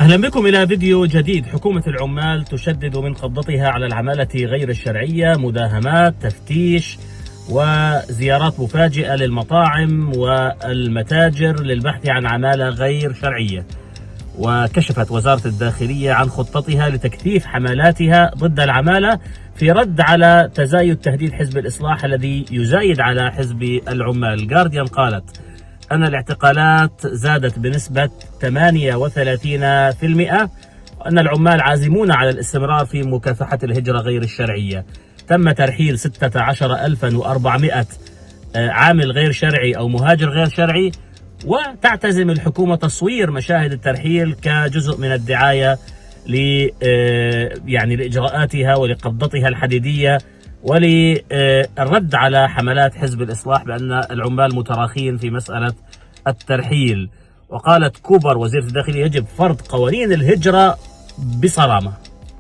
أهلا بكم إلى فيديو جديد. حكومة العمال تشدد من قبضتها على العمالة غير الشرعية، مداهمات، تفتيش وزيارات مفاجئة للمطاعم والمتاجر للبحث عن عمالة غير شرعية. وكشفت وزارة الداخلية عن خطتها لتكثيف حملاتها ضد العمالة في رد على تزايد تهديد حزب الإصلاح الذي يزايد على حزب العمال. الجارديان قالت أن الاعتقالات زادت بنسبة 38%، وأن العمال عازمون على الاستمرار في مكافحة الهجرة غير الشرعية. تم ترحيل 16,400 عامل غير شرعي أو مهاجر غير شرعي، وتعتزم الحكومة تصوير مشاهد الترحيل كجزء من الدعاية لإجراءاتها ولقبضتها الحديدية وللرد على حملات حزب الإصلاح بأن العمال متراخين في مسألة الترحيل. وقالت كوبر وزيرة الداخلية يجب فرض قوانين الهجرة بصرامة.